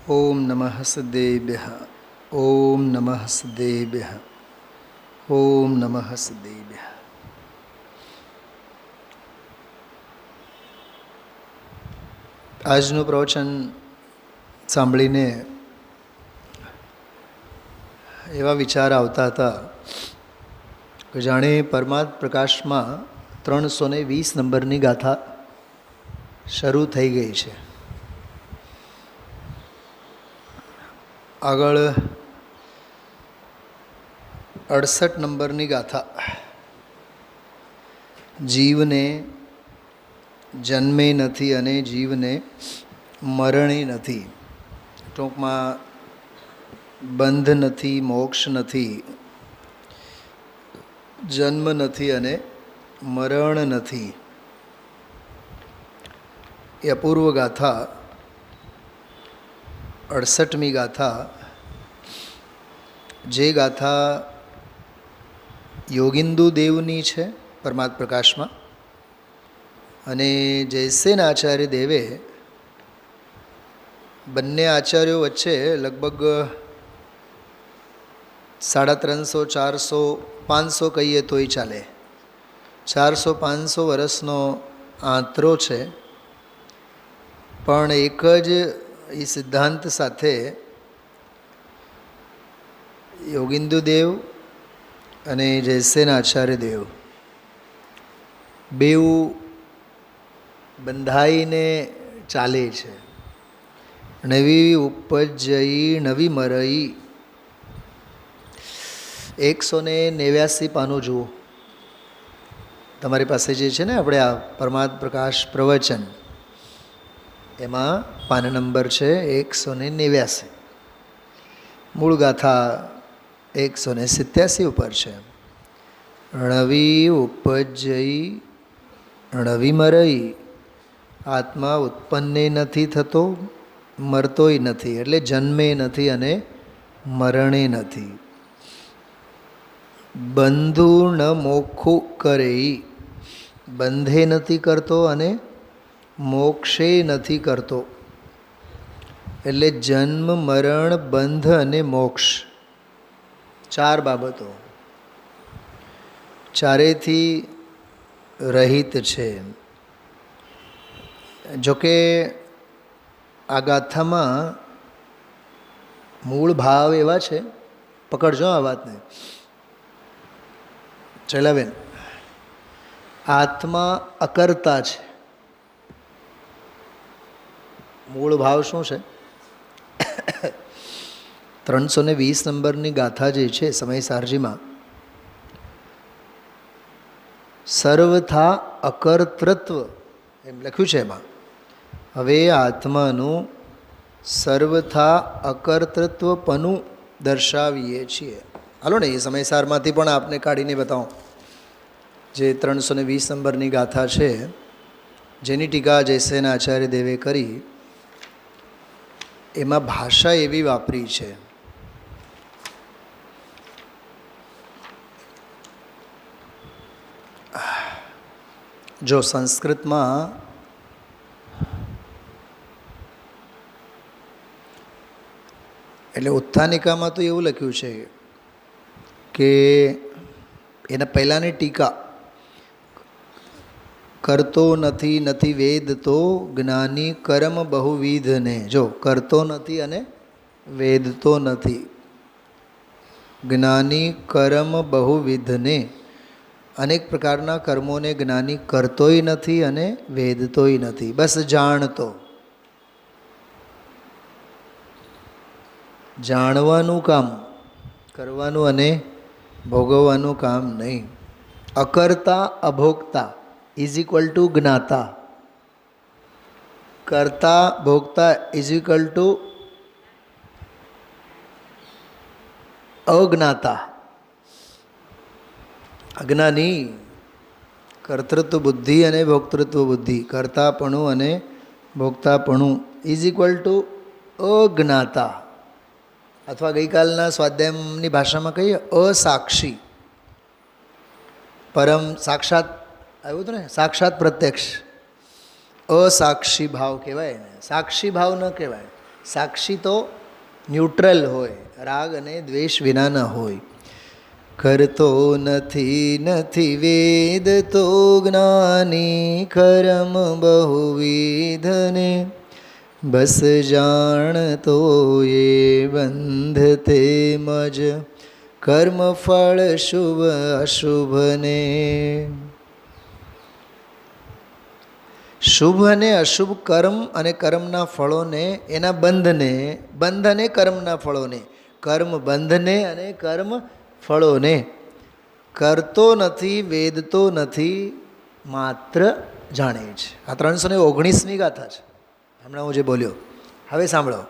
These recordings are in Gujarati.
ઓમ નમઃ સદેભ્યઃ. ઓમ નમઃ સદેભ્યઃ. ઓમ નમઃ સદેભ્યઃ. આજનું પ્રવચન સાંભળીને એવા વિચાર આવતા હતા કે જાણે પરમાત્મ પ્રકાશમાં 320 નંબરની ગાથા શરૂ થઈ ગઈ છે. આગળ 68 નંબરની ગાથા જીવને જન્મે નથી અને જીવને મરણે નથી. ટૂંકમાં બંધ નથી, મોક્ષ નથી, જન્મ નથી અને મરણ નથી. એ અપૂર્વ ગાથા 68મી ગાથા, જે ગાથા યોગિંદુ દેવની છે પરમાત્મ પ્રકાશમાં, અને જયસેન આચાર્ય દેવે બંને આચાર્યો વચ્ચે લગભગ 350, 400, 500 કહીએ તોય ચાલે, 400-500 વર્ષનો આંતરો છે. પણ એક જ એ સિદ્ધાંત સાથે યોગિંદુ દેવ અને જયસેન આચાર્ય દેવ બેઉ બંધાઈને ચાલે છે. નવી ઉપજઈ નવી મરઈ. 189 પાનું જુઓ તમારી પાસે જે છે ને, આપણે આ પરમાત્મ પ્રકાશ પ્રવચન, એમાં પાન નંબર છે 189. મૂળ ગાથા 187 ઉપર છે. નવી ઉપજઈ નવી મરઈ. આત્મા ઉત્પન્ને નથી થતો, મરતોય નથી, એટલે જન્મે નથી અને મરણે નથી. બંધુ ન મોખું કરે. બંધે નથી કરતો અને મોક્ષે નથી કરતો. એટલે જન્મ, મરણ, બંધ અને મોક્ષ, 4 બાબતો ચારેથી રહિત છે. જોકે આ ગાથામાં મૂળ ભાવ એવા છે, પકડજો આ વાતને ચલાવેન. આત્મા અકર્તા છે. મૂળ ભાવ શું છે? 320 નંબરની ગાથા જે છે સમય સારજીમાં, સર્વથા અકર્તૃત્વ એમ લખ્યું છે એમાં. હવે આત્માનું સર્વથા અકર્તૃત્વપણું દર્શાવીએ છીએ. હાલો ને, એ સમયસારમાંથી પણ આપને કાઢીને બતાવો. જે 320 નંબરની ગાથા છે, જેની ટીકા જયસેન આચાર્ય દેવે કરી, એમાં ભાષા એવી વાપરી છે. જો સંસ્કૃતમાં એટલે ઉત્થાનિકામાં તો એવું લખ્યું છે કે એના પહેલાંની ટીકા, કરતો નથી નથી વેદતો જ્ઞાની કર્મ બહુવિધને. જો કરતો નથી અને વેદતો નથી, જ્ઞાની કર્મ બહુવિધને. અનેક પ્રકારના કર્મોને જ્ઞાની કરતોય નથી અને વેદતોય નથી, બસ જાણતો. જાણવાનું કામ, કરવાનું અને ભોગવવાનું કામ નહીં. અકર્તા અભોગતા ઇઝ ઇક્વલ ટુ જ્ઞાતા. કરતા ભોગતા ઇઝ ઇક્વલ ટુ અજ્ઞાતા, અજ્ઞાની. કર્તૃત્વ બુદ્ધિ અને ભોક્તૃત્વ બુદ્ધિ, કર્તાપણું અને ભોગતાપણું ઇઝ ઇક્વલ ટુ અજ્ઞાતા. અથવા ગઈકાલના સ્વાધ્યાયની ભાષામાં કહીએ અસાક્ષી. પરમ સાક્ષાત આવ્યું હતું ને, સાક્ષાત પ્રત્યક્ષ. અસાક્ષી ભાવ કહેવાય ને, સાક્ષી ભાવ ન કહેવાય. સાક્ષી તો ન્યુટ્રલ હોય, રાગ અને દ્વેષ વિનાના હોય. કરતો નથી વેદ તો જ્ઞાની, કર્મ બહુવિધને બસ જાણતો એ બંધ તેમજ કર્મ ફળ શુભ અશુભને. શુભ અને અશુભ કર્મ અને કર્મના ફળોને, એના બંધ અને કર્મના ફળોને, કર્મ બંધને અને કર્મ ફળોને કરતો નથી, વેદતો નથી, માત્ર જાણે છે. આ 319મી ગાથા છે, હમણાં હું જે બોલ્યો. હવે સાંભળો.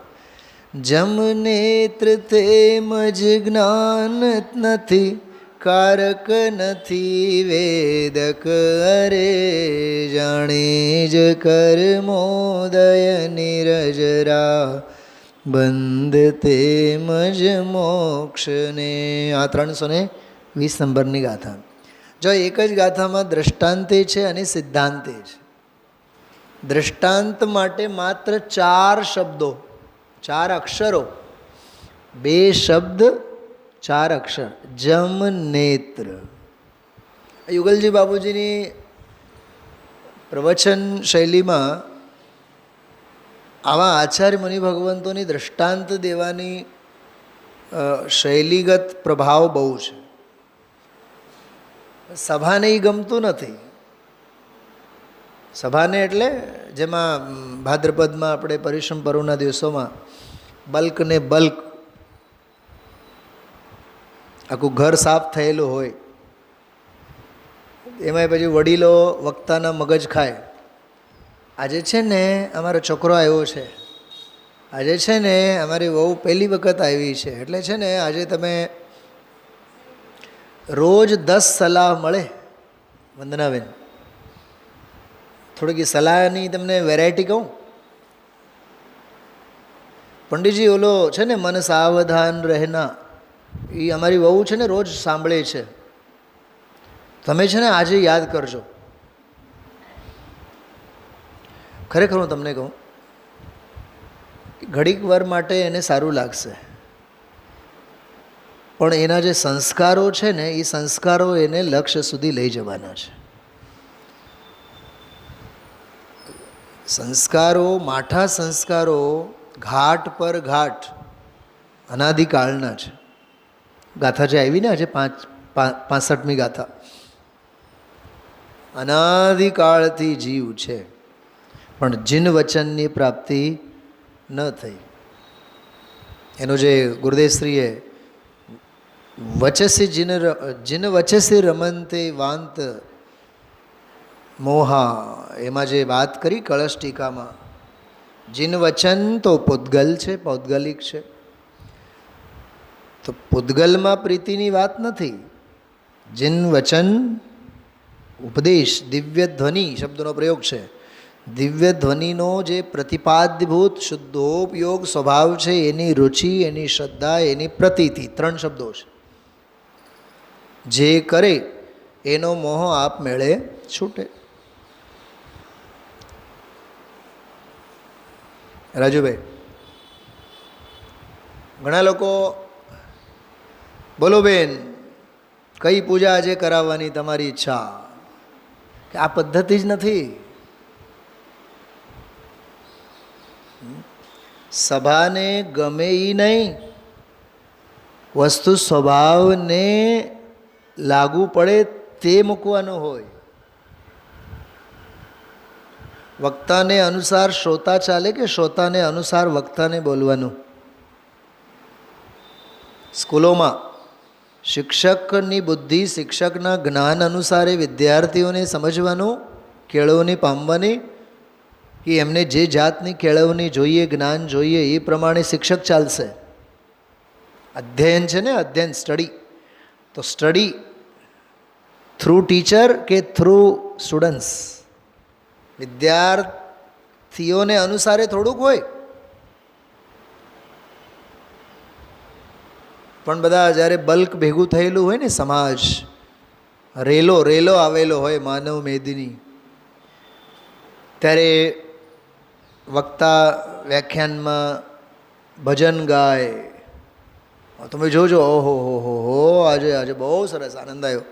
જમ નેત્ર તેમજ જ્ઞાન નથી, કારક નથી વેદક, અરે જાણે જ કર્મોદય નિરજરા બંધ તેમજ મોક્ષને. આ 320 નંબરની ગાથા. જો એક જ ગાથામાં દ્રષ્ટાંતે છે અને સિદ્ધાંતે છે. દ્રષ્ટાંત માટે માત્ર 4 શબ્દો, 4 અક્ષરો, 2 શબ્દ, 4 અક્ષર. જમ નેત્ર. યુગલજી બાબુજીની પ્રવચન શૈલીમાં આવા આચાર્ય મુનિ ભગવંતોની દ્રષ્ટાંત દેવાની શૈલીગત પ્રભાવ બહુ છે. સભાને એ ગમતું નથી. સભાને એટલે જેમાં ભાદ્રપદમાં આપણે પરિશ્રમ પર્વના દિવસોમાં બલ્ક ને બલ્ક આખું ઘર સાફ થયેલું હોય, એમાં પછી વડીલો વક્તાના મગજ ખાય. આજે છે ને અમારો છોકરો આવ્યો છે, આજે છે ને અમારી વહુ પહેલી વખત આવી છે, એટલે છે ને આજે તમે રોજ 10 સલાહ મળે. વંદનાબેન, થોડીક સલાહની તમને વેરાયટી કહું. પંડિતજી ઓલો છે ને મન સાવધાન રહેના, એ અમારી વહુ છે ને રોજ સાંભળે છે, તમે છે ને આજે યાદ કરજો. ખરેખર હું તમને કહું, ઘડીક વાર માટે એને સારું લાગશે, પણ એના જે સંસ્કારો છે ને એ સંસ્કારો એને લક્ષ્ય સુધી લઈ જવાના છે. સંસ્કારો, માઠા સંસ્કારો ઘાટ પર ઘાટ અનાદિકાળના છે. ગાથા જે આવી ને આજે 65મી ગાથા, અનાદિકાળથી જીવ છે પણ જીન વચનની પ્રાપ્તિ ન થઈ. એનું જે ગુરુદેવશ્રીએ વચસી જીન વચસી રમંતે વાંત મોહા, એમાં જે વાત કરી કળશ ટીકામાં, જીન વચન તો પૂતગલ છે, પૌદ્ગલિક છે. તો પૂતગલમાં પ્રીતિની વાત નથી. જીન વચન ઉપદેશ, દિવ્ય ધ્વનિ શબ્દનો પ્રયોગ છે. દિવ્ય ધ્વનિનો જે પ્રતિપાદ્યભૂત શુદ્ધોપયોગ સ્વભાવ છે, એની રુચિ, એની શ્રદ્ધા, એની પ્રતીતિ, 3 શબ્દો છે. જે કરે એનો મોહ આપમેળે છૂટે. રાજુભાઈ, ઘણા લોકો બોલો બેન કઈ પૂજા આજે કરાવવાની તમારી ઈચ્છા, કે આ પદ્ધતિ જ નથી. સભાને ગમે એ નહીં, વસ્તુ સ્વભાવને લાગુ પડે તે મૂકવાનું હોય. વક્તાને અનુસાર શ્રોતા ચાલે કે શ્રોતાને અનુસાર વક્તાને બોલવાનું. સ્કૂલોમાં શિક્ષકની બુદ્ધિ, શિક્ષકના જ્ઞાન અનુસારે વિદ્યાર્થીઓને સમજવાનું, કેળવણી પામવાની, કે એમને જે જાતની કેળવણી જોઈએ, જ્ઞાન જોઈએ, એ પ્રમાણે શિક્ષક ચાલશે. અધ્યયન છે ને, અધ્યયન, સ્ટડી. તો સ્ટડી થ્રુ ટીચર કે થ્રુ સ્ટુડન્ટ્સ, વિદ્યાર્થીઓને અનુસારે થોડુંક હોય. પણ બધા જ્યારે બલ્ક ભેગું થયેલું હોય ને, સમાજ રેલો આવેલો હોય માનવ મેદની, ત્યારે વક્તા વ્યાખ્યાનમાં ભજન ગાય. તમે જોજો, ઓહો હો, આજે આજે બહુ સરસ આનંદ આવ્યો.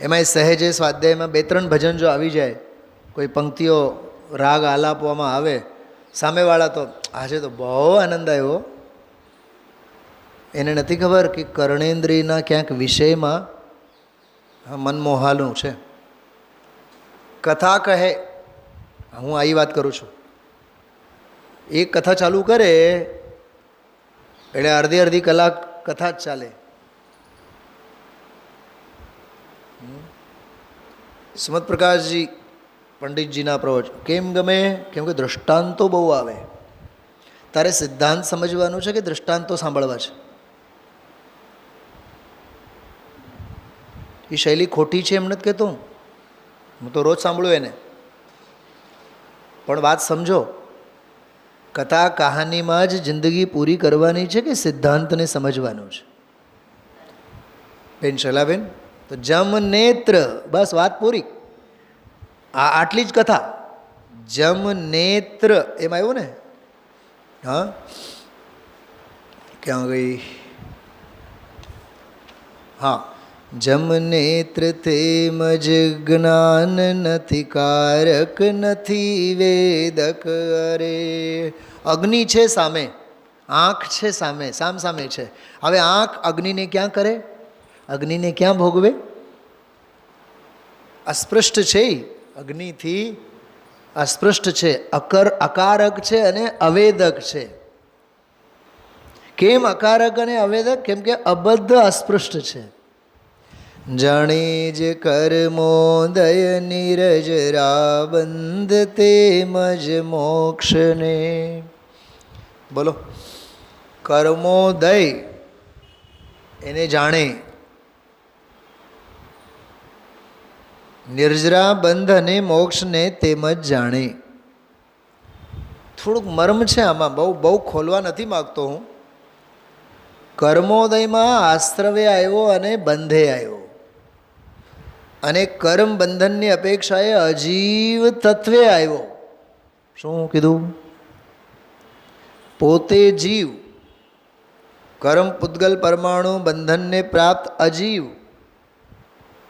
એમાંય સહેજે સ્વાધ્યાયમાં 2-3 ભજન જો આવી જાય, કોઈ પંક્તિઓ રાગ આલાપવામાં આવે, સામેવાળા તો આજે તો બહુ આનંદ આવ્યો. એને નથી ખબર કે કર્ણેન્દ્રિયના ક્યાંક વિષયમાં મનમોહાલું છે. કથા કહે, હું આવી વાત કરું છું, એક કથા ચાલુ કરે એટલે અડધી કલાક કથા જ ચાલે. સુમત પ્રકાશજી પંડિતજીના પ્રવચન કેમ ગમે? કેમ કે દૃષ્ટાંતો બહુ આવે. તારે સિદ્ધાંત સમજવાનું છે કે દૃષ્ટાંતો સાંભળવા છે? એ શૈલી ખોટી છે એમ નથી કહેતો, હું તો રોજ સાંભળું એને, પણ વાત સમજો. કથા કહાનીમાં જ જિંદગી પૂરી કરવાની છે કે સિદ્ધાંતને સમજવાનું છે? બેન શૈલાબેન, તો જમ નેત્ર, બસ વાત પૂરી. આટલી જ કથા. જમ નેત્ર એમ આવ્યું ને? હા, ક્યાં ગઈ? હા, જમ નેત્ર તેમજ જ્ઞાન નથી કારક નથી વેદક. અરે અગ્નિ છે સામે, આંખ છે સામે, સામે છે. હવે આંખ અગ્નિને ક્યાં કરે? અગ્નિને ક્યાં ભોગવે? અસ્પૃષ્ટ છે, અગ્નિથી અસ્પૃષ્ટ છે, અકારક છે અને અવેદક છે. કેમ અકારક અને અવેદક? કેમ કે અબદ્ધ અસ્પૃષ્ટ છે. જાણે જ કર્મોદય નિરજરા બંધ તેમજ મોક્ષને. બોલો, કર્મોદય એને જાણે, નિર્જરા બંધ અને મોક્ષને તેમજ જાણે. થોડુંક મર્મ છે આમાં, બહુ ખોલવા નથી માગતો હું. કર્મોદયમાં આશ્રવે આવ્યો અને બંધે આવ્યો, અને કર્મ બંધનની અપેક્ષાએ અજીવ તત્વે આવ્યો. શું કીધું? પોતે જીવ, કર્મ પૂતગલ પરમાણુ બંધનને પ્રાપ્ત અજીવ,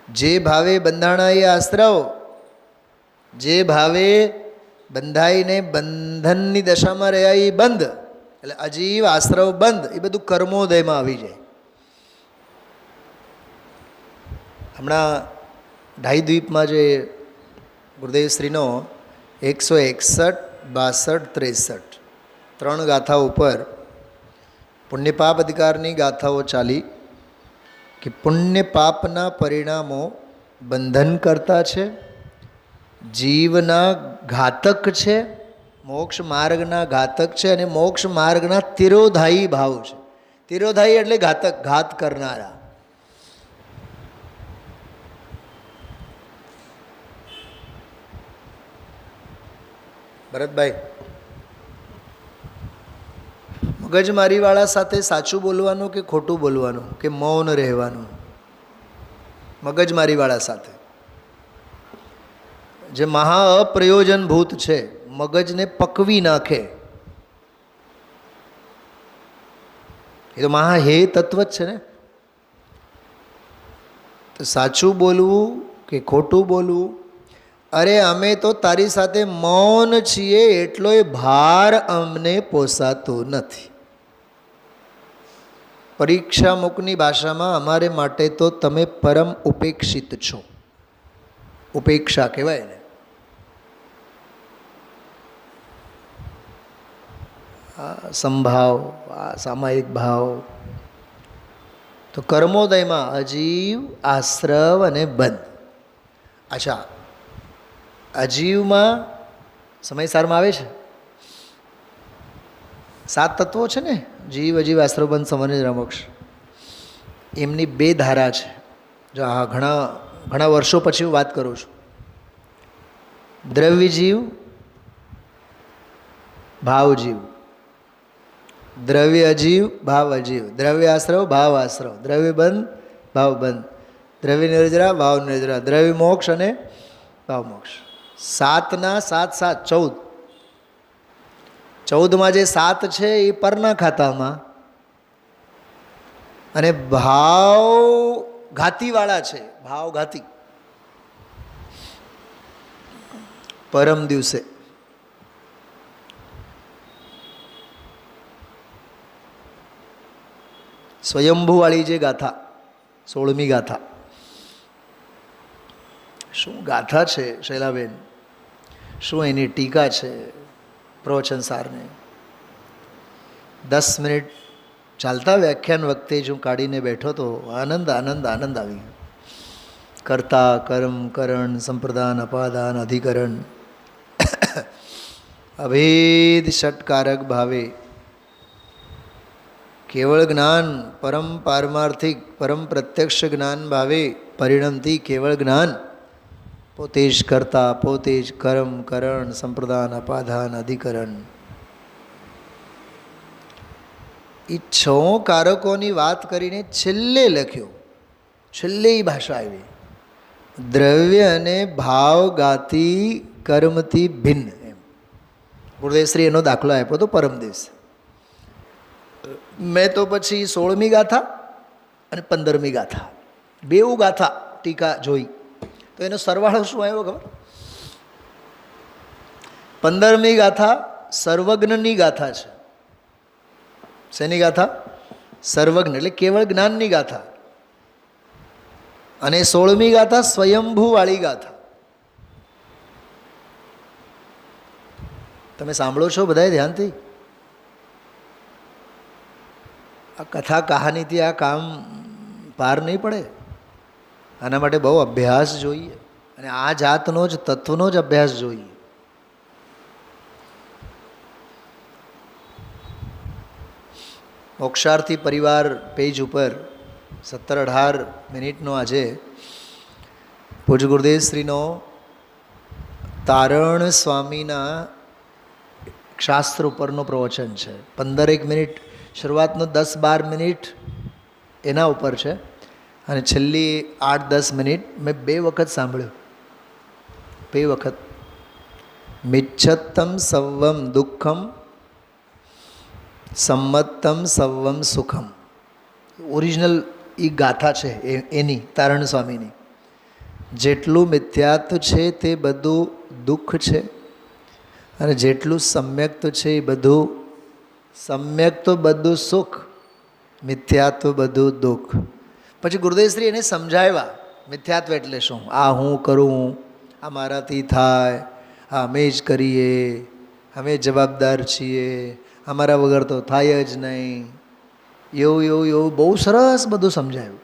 જે ભાવે બંધાણા એ આશ્રવ, જે ભાવે બંધાઈને બંધનની દશામાં રહ્યા એ બંધ, એટલે અજીવ આશ્રવ બંધ, એ બધું કર્મોદયમાં આવી જાય. હમણાં ઢાઈદ્વીપમાં જે ગુરુદેવશ્રીનો 161, 62, 63 3 ગાથાઓ ઉપર પુણ્યપાપ અધિકારની ગાથાઓ ચાલી કે પુણ્ય પાપના પરિણામો બંધન કરતા છે, જીવના ઘાતક છે, મોક્ષ માર્ગના ઘાતક છે, અને મોક્ષ માર્ગના તિરોધાયી ભાવ છે. તિરોધાયી એટલે ઘાતક, ઘાત કરનારા. ભરતભાઈ, મગજમારીવાળા સાથે સાચું બોલવાનું કે ખોટું બોલવાનું કે મૌન રહેવાનું? મગજમારીવાળા સાથે જે મહા અપ્રયોજનભૂત છે, મગજને પકવી નાખે, એ તો મહા હે તત્વ જ છે ને. તો સાચું બોલવું કે ખોટું બોલવું? અરે અમે તો તારી સાથે મૌન છીએ એટલોય ભાર અમને પોસાતો નથી. પરીક્ષા મુકની ભાષામાં અમારે માટે તો તમે પરમ ઉપેક્ષિત છો. ઉપેક્ષા કહેવાય ને. સંભાવ, સામાયિક ભાવ. તો કર્મોદયમાં અજીવ, આશ્રવ અને બંધ. અચ્છા, અજીવમાં સમયસારમાં આવે છે 7 તત્વો છે ને, જીવ, અજીવ, આશ્રવ, બંધ, સમન્વય, મોક્ષ. એમની 2 ધારા છે. જો હા, ઘણા વર્ષો પછી હું વાત કરું છું. દ્રવ્ય જીવ, ભાવ જીવ. દ્રવ્ય અજીવ, ભાવ અજીવ. દ્રવ્ય આશ્રવ, ભાવ આશ્રવ. દ્રવ્ય બંધ, ભાવ બંધ. દ્રવ્ય નિર્જરા, ભાવ નિર્જરા. દ્રવ્ય મોક્ષ અને ભાવ મોક્ષ. 7 ના 7 7 14. 14માં જે 7 છે એ પરના ખાતામાં, અને ભાવ ઘાતીવાળા છે, ભાવ ઘાતી. પરમ દિવસે સ્વયંભૂવાળી જે ગાથા, 16મી ગાથા, શું ગાથા છે શૈલાબેન, શું એની ટીકા છે પ્રવચન સારને. 10 મિનિટ ચાલતા વ્યાખ્યાન વખતે જ હું કાઢીને બેઠો તો આનંદ આનંદ આનંદ આવી ગયો. કર્તા કર્મ કરણ સંપ્રદાન અપાદાન અધિકરણ અભેદ ષટકારક ભાવે કેવળ જ્ઞાન પરમ પારમાર્થિક પરમ પ્રત્યક્ષ જ્ઞાન ભાવે પરિણમતી કેવળ જ્ઞાન પોતે જ કરતા પોતે જ કર્મ કરણ સંપ્રદાન અપાદાન અધિકરણ. એ 6 કારકોની વાત કરીને છેલ્લે લખ્યો, છેલ્લે એ ભાષા આવી, દ્રવ્ય અને ભાવ ગાતી કર્મથી ભિન્ન. એમ ગુરુદેવશ્રી એનો દાખલો આપ્યો હતો પરમ દિવસે. મેં તો પછી 16મી ગાથા અને 15મી ગાથા બેઉ ગાથા ટીકા જોઈ, તો એનો સરવાળો શું આવ્યો ખબર? 15મી ગાથા સર્વજ્ઞની ગાથા છે. શેની ગાથા? સર્વજ્ઞ એટલે કેવળ જ્ઞાનની ગાથા. અને 16મી ગાથા સ્વયંભૂવાળી ગાથા. તમે સાંભળો છો બધાએ ધ્યાનથી? આ કથા કહાનીથી આ કામ પાર નહીં પડે. આના માટે બહુ અભ્યાસ જોઈએ, અને આ જાતનો જ તત્વનો જ અભ્યાસ જોઈએ. મોક્ષાર્થી પરિવાર પેજ ઉપર 17-18 મિનિટનો આજે પૂજ્ય ગુરુદેવશ્રીનો તારણ સ્વામીના શાસ્ત્ર ઉપરનું પ્રવચન છે. 15 મિનિટ શરૂઆતનો 10-12 મિનિટ એના ઉપર છે, અને છેલ્લી 8-10 મિનિટ મેં 2 વખત સાંભળ્યું. 2 વખત. મિચ્છત્તમ સવ્વમ દુઃખમ સંમત્તમ સવ્વમ સુખમ. ઓરિજિનલ એ ગાથા છે એની, તારણ સ્વામીની. જેટલું મિથ્યાત્વ છે તે બધું દુઃખ છે, અને જેટલું સમ્યક્ત છે એ બધું સમ્યક્ત બધું સુખ, મિથ્યાત્વ બધું દુઃખ. પછી ગુરુદેવશ્રી એને સમજાવ્યા મિથ્યાત્વ એટલે શું. આ હું કરું, આ મારાથી થાય, આ અમે જ કરીએ, અમે જવાબદાર છીએ, અમારા વગર તો થાય જ નહીં, એવું બહુ સરસ બધું સમજાયું.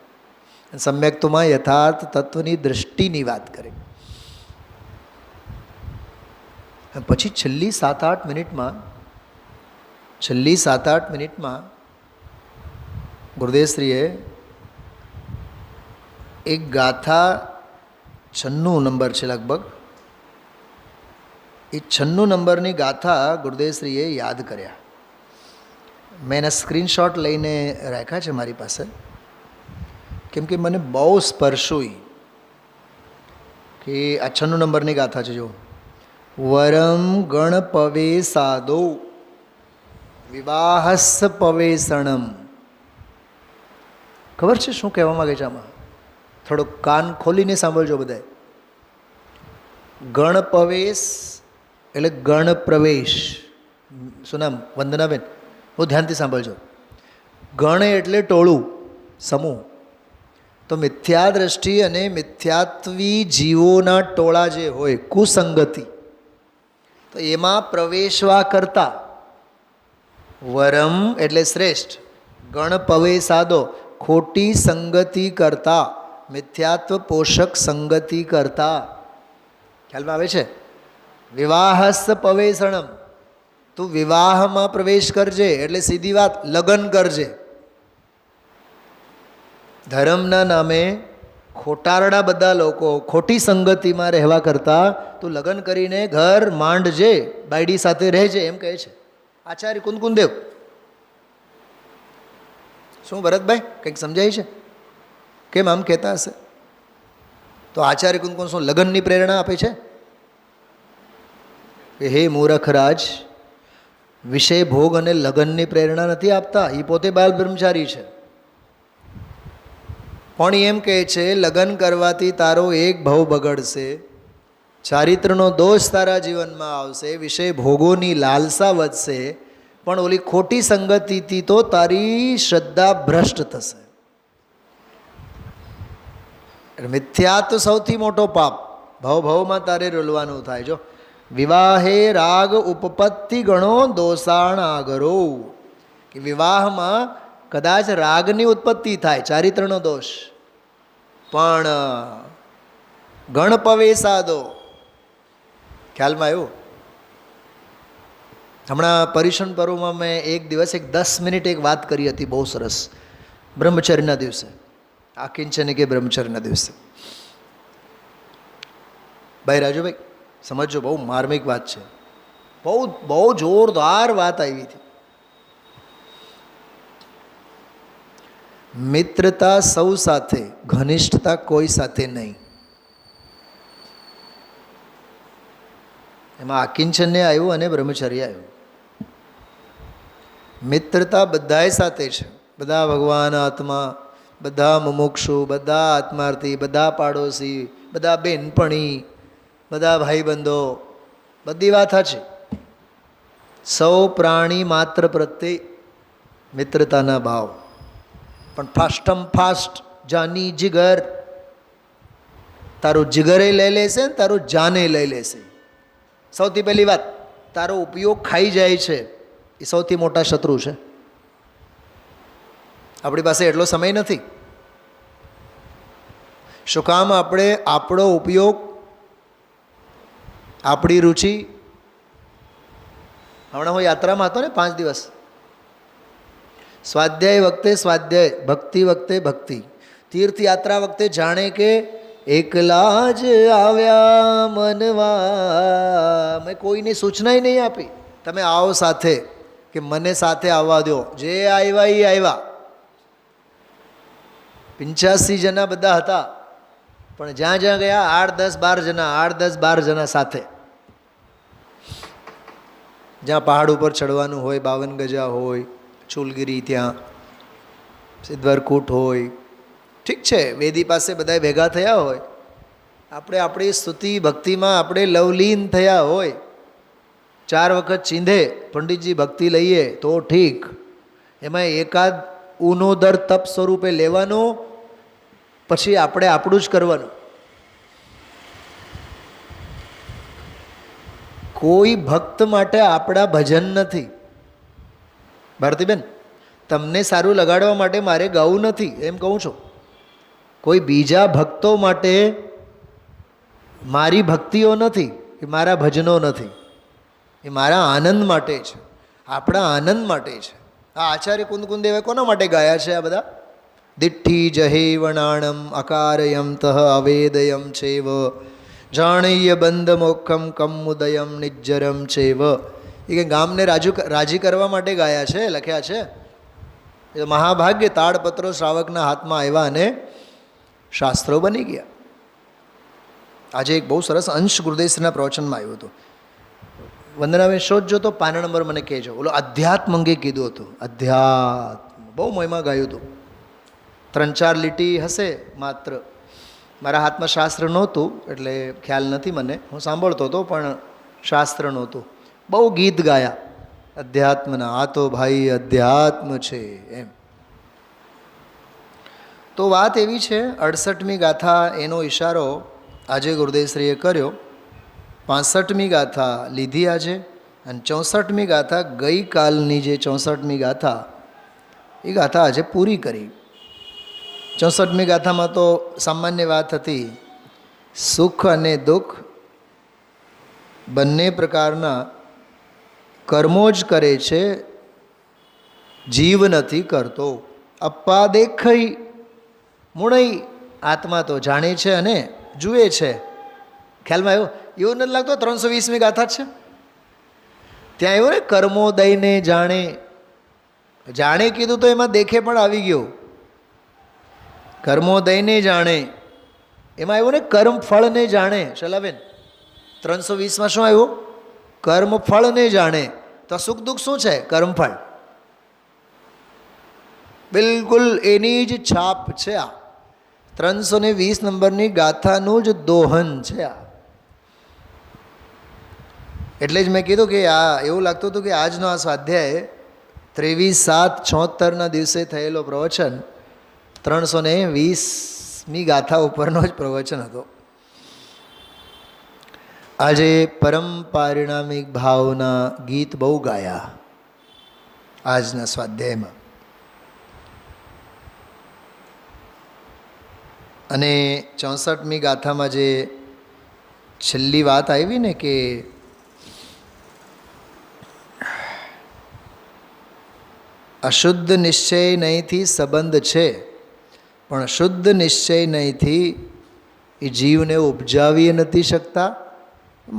સમ્યક્તમાં યથાર્થ તત્વની દૃષ્ટિની વાત કરી. પછી છેલ્લી 7-8 મિનિટમાં ગુરુદેવશ્રીએ એક ગાથા 96 નંબર છે લગભગ, એ 96 નંબરની ગાથા ગુરુદેવશ્રીએ યાદ કર્યા. મેં એના સ્ક્રીનશોટ લઈને રાખ્યા છે મારી પાસે, કેમ કે મને બહુ સ્પર્શોઈ કે આ 96 નંબરની ગાથા છે. જો વરમ ગણ પવે સાદો વિવાહસ પવેષણમ. ખબર છે શું કહેવા માગે છે આમાં? થોડોક કાન ખોલીને સાંભળજો બધાએ. ગણ પવેશ એટલે ગણ પ્રવેશ. શું નામ? વંદનાબેન, બહુ ધ્યાનથી સાંભળજો. ગણ એટલે ટોળું, સમૂહ. તો મિથ્યા દ્રષ્ટિ અને મિથ્યાત્વી જીવોના ટોળા જે હોય, કુસંગતિ, તો એમાં પ્રવેશવા કરતા વરમ એટલે શ્રેષ્ઠ, ગણ પવે સાદો ખોટી સંગતિ કરતા, મિથ્યાત્વ પોષક સંગતિ કરતા. ખ્યાલમાં આવે છે? વિવાહસ પવેષણમ, તું વિવાહમાં પ્રવેશ કરજે એટલે સીધી વાત, લગ્ન કરજે. ધર્મના નામે ખોટારડા બધા લોકો ખોટી સંગતિમાં રહેવા કરતાં તું લગ્ન કરીને ઘર માંડજે, બાયડી સાથે રહેજે, એમ કહે છે આચાર્ય કુંદકુંદેવ. શું ભરતભાઈ, કંઈક સમજાય છે? કેમ આમ કહેતા હશે? તો આચાર્ય કુંદકુંદ શું લગ્નની પ્રેરણા આપે છે? હે મૂરખરાજ, વિષય ભોગ અને લગ્નની પ્રેરણા નથી આપતા. એ પોતે બાલ બ્રહ્મચારી છે, પણ એમ કહે છે લગ્ન કરવાથી તારો એક ભવ બગડશે, ચારિત્રનો દોષ તારા જીવનમાં આવશે, વિષય ભોગોની લાલસા વધશે, પણ ઓલી ખોટી સંગતિથી તો તારી શ્રદ્ધા ભ્રષ્ટ થશે. મિથ્યા તો સૌથી મોટો પાપ, ભવમાં તારે રોલવાનું થાય. જો વિવાહે રાગ ઉપપત્તિ ગણો દોષાણ આગરો, કે વિવાહમાં કદાચ રાગની ઉત્પત્તિ થાય, ચારિત્રનો દોષ, પણ ગણ પવેસાદો. ખ્યાલમાં આવ્યું? હમણાં પર્યુષણ પર્વમાં મેં એક દિવસ 10 મિનિટ એક વાત કરી હતી, બહુ સરસ, બ્રહ્મચર્યના દિવસે, આકિંચન કે બ્રહ્મચર્યના દિવસે. ભાઈ રાજુભાઈ સમજો, બહુ માર્મિક વાત છે, બહુ જોરદાર વાત આવી હતી. મિત્રતા સૌ સાથે, ઘનિષ્ઠતા કોઈ સાથે નહીં. એમાં આકિંચન્ય આવ્યું અને બ્રહ્મચર્ય આવ્યું. મિત્રતા બધાય સાથે છે, બધા ભગવાન આત્મા, બધા મુમુક્ષુ, બધા આત્માર્થી, બધા પાડોશી, બધા બેનપણી, બધા ભાઈબંધો, બધી વાત છે. સૌ પ્રાણી માત્ર પ્રત્યે મિત્રતાના ભાવ. પણ ફાસ્ટ જાની જીગર, તારું જીગરે લઈ લેશે ને તારું જાને લઈ લેશે. સૌથી પહેલી વાત, તારો ઉપયોગ ખાઈ જાય છે, એ સૌથી મોટા શત્રુ છે. આપણી પાસે એટલો સમય નથી. શું કામ? આપણે આપણો ઉપયોગ, આપણી રુચિ. હમણાં હું યાત્રામાં હતો ને 5 દિવસ, સ્વાધ્યાય વખતે સ્વાધ્યાય, ભક્તિ વખતે ભક્તિ, તીર્થયાત્રા વખતે જાણે કે એકલા જ આવ્યા મનવા. મેં કોઈની સૂચનાય નહીં આપી, તમે આવો સાથે, કે મને સાથે આવવા દો. જે આવ્યા એ આવ્યા. 85 જણા બધા હતા, પણ જ્યાં જ્યાં ગયા 8, 10, 12 જણા સાથે. જ્યાં પહાડ ઉપર ચડવાનું હોય, 52 ગજા હોય, ચૂલગીરી, ત્યાં સિદ્ધવરકૂટ હોય, ઠીક છે, વેદી પાસે બધા ભેગા થયા હોય, આપણે આપણી સ્તુતિ ભક્તિમાં આપણે લવલીન થયા હોય, 4 વખત ચીંધે પંડિતજી ભક્તિ લઈએ તો ઠીક. એમાં એકાદ ઉનોદર તપ સ્વરૂપે લેવાનું, પછી આપણે આપણું જ કરવાનું. કોઈ ભક્ત માટે આપણા ભજન નથી. ભારતીબેન, તમને સારું લગાડવા માટે મારે ગાવું નથી, એમ કહું છું. કોઈ બીજા ભક્તો માટે મારી ભક્તિઓ નથી, એ મારા ભજનો નથી, એ મારા આનંદ માટે છે, આપણા આનંદ માટે છે. આ આચાર્ય કુંદકુંદેવે કોના માટે ગાયા છે આ બધા? દિઠ્ઠી જહે વણાણમ અકારયમ તહ અવેદયમ છેવ જાણ્ય બંધ મોક્ષમ કમુદયમ નિજ્જરમ છેવ. એ કે ગામને રાજી કરવા માટે ગાયા છે, લખ્યા છે. એ મહાભાગ્ય તાડપત્રો શ્રાવકના હાથમાં આવ્યા અને શાસ્ત્રો બની ગયા. આજે એક બહુ સરસ અંશ ગુરુદેવના પ્રવચનમાં આવ્યું હતું. વંદનાબેન શોધજો તો 5 નંબર મને કહેજો. ઓલો અધ્યાત્મ અંગે કીધું હતું. અધ્યાત્મ બહુ મોયમાં ગાયું હતું. 3-4 લીટી હશે માત્ર. મારા હાથમાં શાસ્ત્ર નહોતું એટલે ખ્યાલ નથી મને, હું સાંભળતો હતો પણ શાસ્ત્ર નહોતું. બહુ ગીત ગાયા અધ્યાત્મના. આ તો ભાઈ અધ્યાત્મ છે એમ. તો વાત એવી છે, 68મી ગાથા એનો ઈશારો આજે ગુરુદેવશ્રીએ કર્યો. 65મી ગાથા લીધી આજે, અને 64મી ગાથા ગઈકાલની જે 64મી ગાથા, એ ગાથા આજે પૂરી કરી. 64મી ગાથામાં તો સામાન્ય વાત હતી, સુખ અને દુઃખ બંને પ્રકારના કર્મો જ કરે છે, જીવ નથી કરતો. અપ્પા દેખઈ મૂણઈ, આત્મા તો જાણે છે અને જુએ છે. ખ્યાલમાં આવ્યો? એવું નથી લાગતો 320મી ગાથા છે ત્યાં આવ્યો ને, કર્મો દઈને જાણે. જાણે કીધું તો એમાં દેખે પણ આવી ગયો. કર્મો દઈને જાણે, એમાં આવ્યું ને કર્મ ફળને જાણે. શલાબેન 320માં શું આવ્યું? કર્મ ફળને જાણે. તો સુખ દુઃખ શું છે? કર્મફળ. બિલકુલ એની જ છાપ છે આ. 320 નંબરની ગાથાનું જ દોહન છે આ. એટલે જ મેં કીધું કે આ એવું લાગતું હતું કે આજનો આ સ્વાધ્યાય 23/7/76ના દિવસે થયેલો પ્રવચન 320મી ગાથા ઉપરનો જ પ્રવચન હતો. આજે પરમ પારિણામિક ભાવના ગીત બહુ ગાયા આજના સ્વાધ્યાયમાં. અને 64મી ગાથામાં જે છેલ્લી વાત આવી ને કે અશુદ્ધ નિશ્ચય નહીંથી સંબંધ છે, પણ શુદ્ધ નિશ્ચય નહીંથી એ જીવને ઉપજાવી નથી શકતા,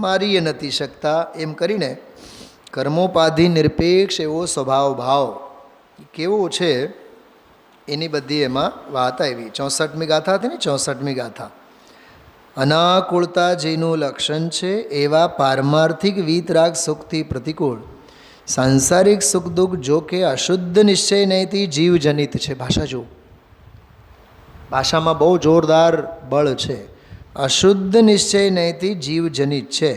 મારી નથી શકતા. એમ કરીને કર્મોપાધિ નિરપેક્ષ એવો સ્વભાવ ભાવ કેવો છે એની બધી એમાં વાત આવી. 64મી ગાથા હતી ને, 64મી ગાથા. અનાકુળતા જેનું લક્ષણ છે એવા પારમાર્થિક વીતરાગ સુખથી પ્રતિકૂળ સાંસારિક સુખ દુઃખ જો કે અશુદ્ધ નિશ્ચય નહીંથી જીવજનિત છે. ભાષા જો, ભાષામાં બહુ જોરદાર બળ છે. અશુદ્ધ નિશ્ચય નહીંથી જીવજનિત છે,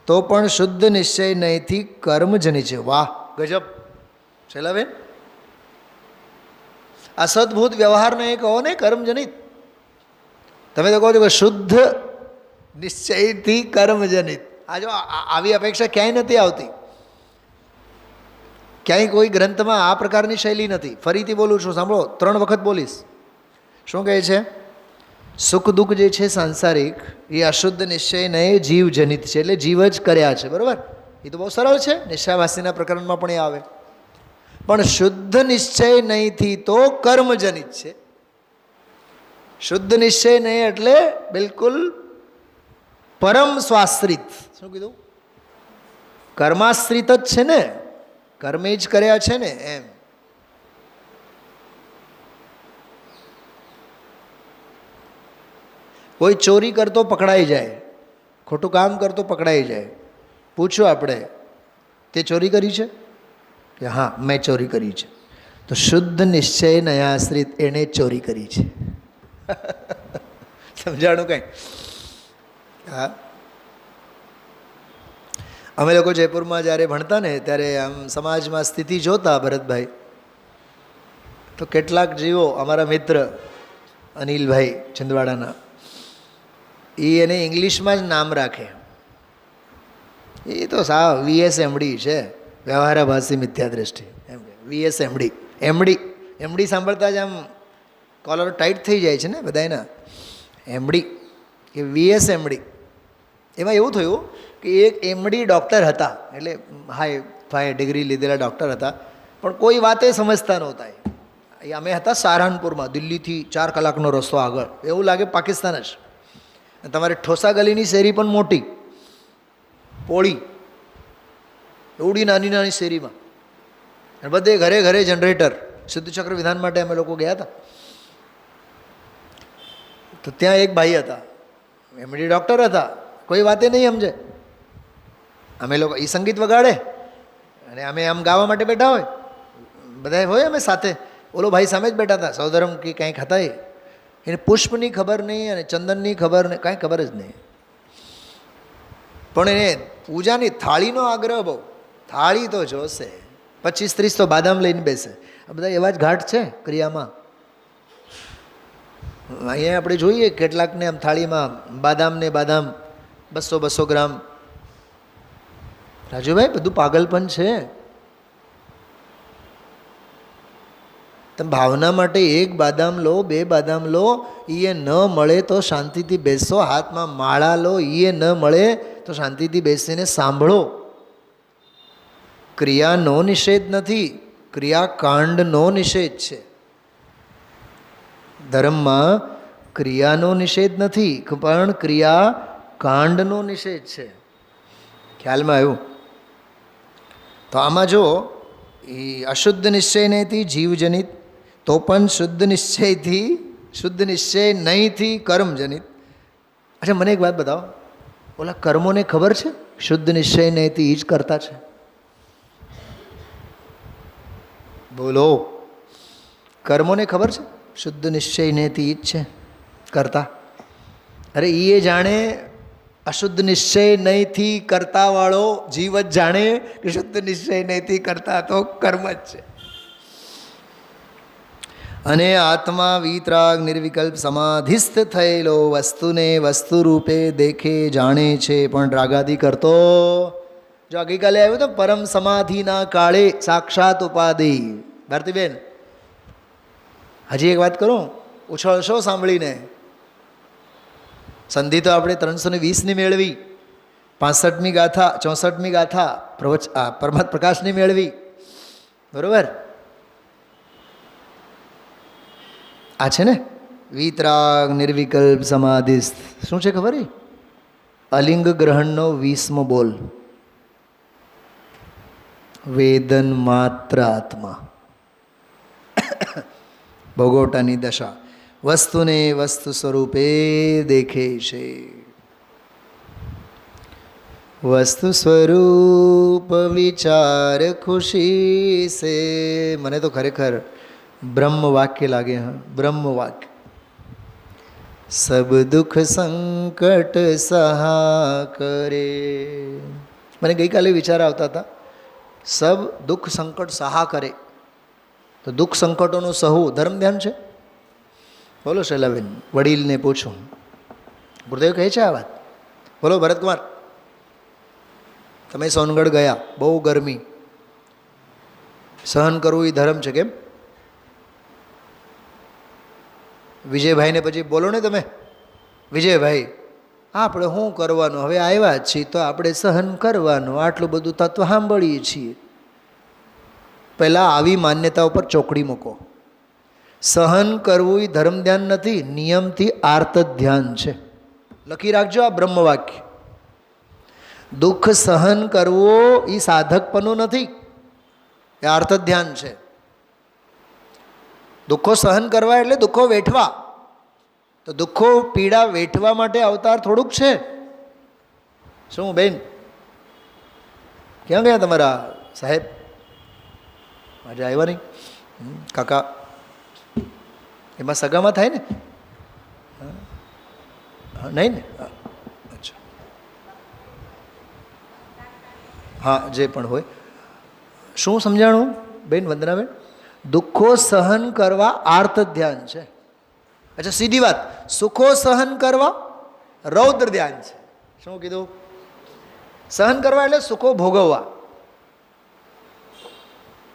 તો પણ શુદ્ધ નિશ્ચય નહીંથી કર્મજનિત છે. વાહ, ગજબ. શૈલાબેન, આ સદભૂત વ્યવહારને એ કહો ને કર્મજનિત. તમે તો કહો છો કે શુદ્ધ નિશ્ચયથી કર્મજનિત. આ જો આવી અપેક્ષા ક્યાંય નથી આવતી, ક્યાંય કોઈ ગ્રંથમાં આ પ્રકારની શૈલી નથી. ફરીથી બોલું છું, સાંભળો, 3 વખત બોલીશ. શું કહે છે? સુખ દુઃખ જે છે સાંસારિક એ અશુદ્ધ નિશ્ચય નહીં જીવજનિત છે, એટલે જીવ જ કર્યા છે. બરાબર? એ તો બહુ સરળ છે, નિશ્ચયવાસીના પ્રકરણમાં પણ એ આવે. પણ શુદ્ધ નિશ્ચય નહીંથી તો કર્મજનિત છે. શુદ્ધ નિશ્ચય નહીં એટલે બિલકુલ પરમ સ્વાશ્રિત. શું કીધું? કર્માશ્રિત જ છે ને, કર્મે જ કર્યા છે ને એમ. કોઈ ચોરી કરતો પકડાઈ જાય, ખોટું કામ કરતો પકડાઈ જાય, પૂછ્યું આપણે, તે ચોરી કરી છે? કે હા, મેં ચોરી કરી છે. તો શુદ્ધ નિશ્ચય નયાશ્રિત એણે ચોરી કરી છે. સમજાણું કંઈ? હા, અમે લોકો જયપુરમાં જ્યારે ભણતા ને ત્યારે આમ સમાજમાં સ્થિતિ જોતા ભરતભાઈ, તો કેટલાક જીવો, અમારા મિત્ર અનિલભાઈ છિંદવાડાના, એને ઇંગ્લિશમાં જ નામ રાખે. એ તો સાવ VSMD છે, વ્યવહારાભાસી મિથ્યા દ્રષ્ટિ. એમ કે VSMD. એમડી સાંભળતા જ આમ કોલર ટાઈટ થઈ જાય છે ને બધાના. એમડી કે VSMD. એમાં એવું થયું કે એક MD ડૉક્ટર હતા, એટલે હાઈ ડિગ્રી લીધેલા ડૉક્ટર હતા, પણ કોઈ વાતે સમજતા નહોતા. અમે હતા સારહાનપુરમાં, દિલ્હીથી 4 કલાકનો રસ્તો આગળ, એવું લાગે પાકિસ્તાન જ. તમારે ઠોસા ગલીની શેરી પણ મોટી, પોળી, એવડી નાની નાની શેરીમાં, અને બધે ઘરે ઘરે જનરેટર. સિદ્ધચક્ર વિધાન માટે અમે લોકો ગયા હતા. તો ત્યાં એક ભાઈ હતા, MD ડૉક્ટર હતા, કોઈ વાતે નહીં સમજે. અમે લોકો એ સંગીત વગાડે અને અમે આમ ગાવા માટે બેઠા હોય, બધા હોય અમે સાથે. ઓલો ભાઈ સામે જ બેઠા હતા, સૌધર્મ કે કંઈક હતા. એને પુષ્પની ખબર નહીં અને ચંદનની ખબર નહીં, કાંઈ ખબર જ નહીં. પણ એને પૂજાની થાળીનો આગ્રહ બહુ. થાળી તો જોશે, 25-30 તો બાદામ લઈને બેસે. આ બધા એવા જ ઘાટ છે ક્રિયામાં. અહીંયા આપણે જોઈએ કેટલાકને આમ થાળીમાં બાદામ 200-200 ગ્રામ. રાજુભાઈ, બધું પાગલપન છે. તમે ભાવના માટે 1 બાદામ લો, 2 બાદામ લો, એ ન મળે તો શાંતિથી બેસો. હાથમાં માળા લો, એ ન મળે તો શાંતિથી બેસીને સાંભળો. ક્રિયાનો નિષેધ નથી, ક્રિયાકાંડનો નિષેધ છે. ધર્મમાં ક્રિયાનો નિષેધ નથી, પણ ક્રિયાકાંડનો નિષેધ છે. ખ્યાલમાં આવ્યું? તો આમાં જો એ અશુદ્ધ નિશ્ચય નહીંથી જીવજનિત, તો પણ શુદ્ધ નિશ્ચય નહીંથી કર્મજનિત. અચ્છા, મને એક વાત બતાવો, ઓલા કર્મોને ખબર છે શુદ્ધ નિશ્ચય નહીંથી એ જ કરતા છે? બોલો. કર્મોને ખબર છે શુદ્ધ નિશ્ચય નેતિ ઈ જ છે કરતા. અરે એ જાણે અશુદ્ધ નિશ્ચય નહીંથી કરતાવાળો જીવ જ જાણે કે શુદ્ધ નિશ્ચય નહીંથી કરતા તો કર્મ જ છે. અને આત્મા વિતરાગ નિર્વિકલ્પ સમાધિસ્થ થયેલો વસ્તુને વસ્તુ રૂપે દેખે જાણે છે, પણ રાગાદી કરતો. જો ગઈકાલે આવ્યું તો પરમ સમાધિના કાળે સાક્ષાત ઉપાધિ. ભારતીબેન હજી એક વાત કરું, ઉછળશો સાંભળીને. સંધિ તો આપણે 320ની મેળવી, 65મી ગાથા 64મી ગાથા પરમાત્મ પ્રકાશની મેળવી, બરોબર. આ છે ને વિતરાગ નિર્વિકલ્પ સમાધિસ્થ. શું છે ખબર? અલિંગ ગ્રહણનો 20મો બોલ. વેદન માત્ર આત્મા, ભોગોટાની દશા, વસ્તુને વસ્તુ સ્વરૂપે દેખે છે. વસ્તુ સ્વરૂપ વિચાર ખુશી સે. મને તો ખરેખર બ્રહ્મ વાક્ય લાગે. હા, બ્રહ્મ વાક્ય. સબ દુઃખ સંકટ સહા કરે. મને ગઈકાલે વિચાર આવતા હતા, સબ દુઃખ સંકટ સહા કરે. તો દુઃખ સંકટોનું સહુ ધર્મ ધ્યાન છે. બોલો શૈલાબેન, વડીલને પૂછો. ગુરુદેવ કહે છે આ વાત. બોલો ભરતકુમાર, તમે સોનગઢ ગયા, બહુ ગરમી, સહન કરવું એ ધર્મ છે કેમ? વિજયભાઈને પછી બોલો ને તમે. વિજયભાઈ, આપણે શું કરવાનું, હવે આવ્યા છીએ તો આપણે સહન કરવાનું, આટલું બધું તત્વ સાંભળીએ છીએ. પહેલાં આવી માન્યતા ઉપર ચોકડી મૂકો. સહન કરવું એ ધર્મ ધ્યાન નથી, નિયમથી આર્ત ધ્યાન છે. લખી રાખજો આ બ્રહ્મવાક્ય. દુઃખ સહન કરવું એ સાધકપણું નથી, એ આર્ત ધ્યાન છે. દુઃખો સહન કરવા એટલે દુઃખો વેઠવા. તો દુઃખો પીડા વેઠવા માટે અવતાર થોડુંક છે. શું બેન, ક્યાં ગયા તમારા સાહેબ? આજે આવ્યા નહીં? કાકા એમાં સગામાં થાય ને? નહીં ને? અચ્છા, હા, જે પણ હોય. શું સમજાણું બેન વંદનાબેન? દુઃખો સહન કરવા આર્ત ધ્યાન છે. અચ્છા, સીધી વાત. સુખો સહન કરવા રૌદ્ર ધ્યાન છે. શું કીધું? સહન કરવા એટલે સુખો ભોગવવા.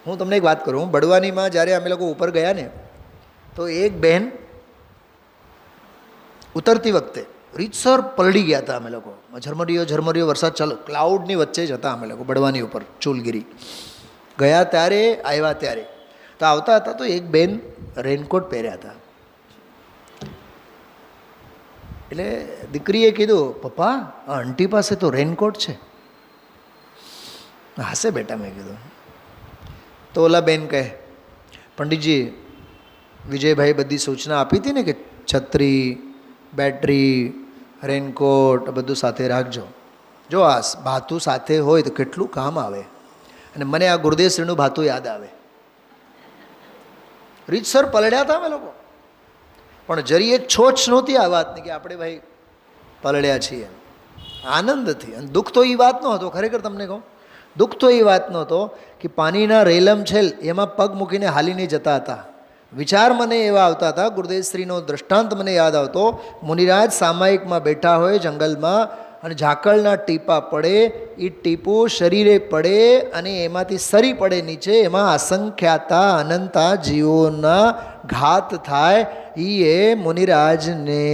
હું તમને એક વાત કરું. બળવાનીમાં જ્યારે અમે લોકો ઉપર ગયા ને, તો એક બહેન ઉતરતી વખતે રીતસર પલડી ગયા હતા. અમે લોકો ઝરમરીયો વરસાદ ચાલુ, ક્લાઉડની વચ્ચે જ હતા અમે લોકો બળવાની ઉપર. ચૂલગીરી ગયા ત્યારે, આવ્યા ત્યારે. તો આવતા હતા તો એક બેન રેનકોટ પહેર્યા હતા. એટલે દીકરીએ કીધું, પપ્પા આ આંટી પાસે તો રેનકોટ છે. હાસે બેટા, મેં કીધું. તો ઓલા બેન કહે, પંડિતજી વિજયભાઈ બધી સૂચના આપી હતી ને કે છત્રી, બેટરી, રેનકોટ બધું સાથે રાખજો. જો આ ભાતું સાથે હોય તો કેટલું કામ આવે. અને મને આ ગુરુદેવશ્રીનું ભાતું યાદ આવે. રીતસર પલળ્યા હતા અમે લોકો, પણ જરીએ છોછ નહોતી આ વાતની કે આપણે ભાઈ પલળ્યા છીએ, આનંદથી. અને દુઃખ તો એ વાત નહોતો. ખરેખર તમને કહું, દુઃખ તો એ વાત નહોતો કે પાણીના રેલમ છેલ એમાં પગ મૂકીને હાલીને જતા હતા. વિચાર મને એવા આવતા હતા, ગુરુદેવશ્રીનો દ્રષ્ટાંત મને યાદ આવતો. મુનિરાજ સામાયિકમાં બેઠા હોય જંગલમાં, અને ઝાકળના ટીપા પડે, એ ટીપું શરીરે પડે અને એમાંથી સરી પડે નીચે. એમાં અસંખ્યાતા અનંતા જીવોના ઘાત થાય. એ મુનિરાજને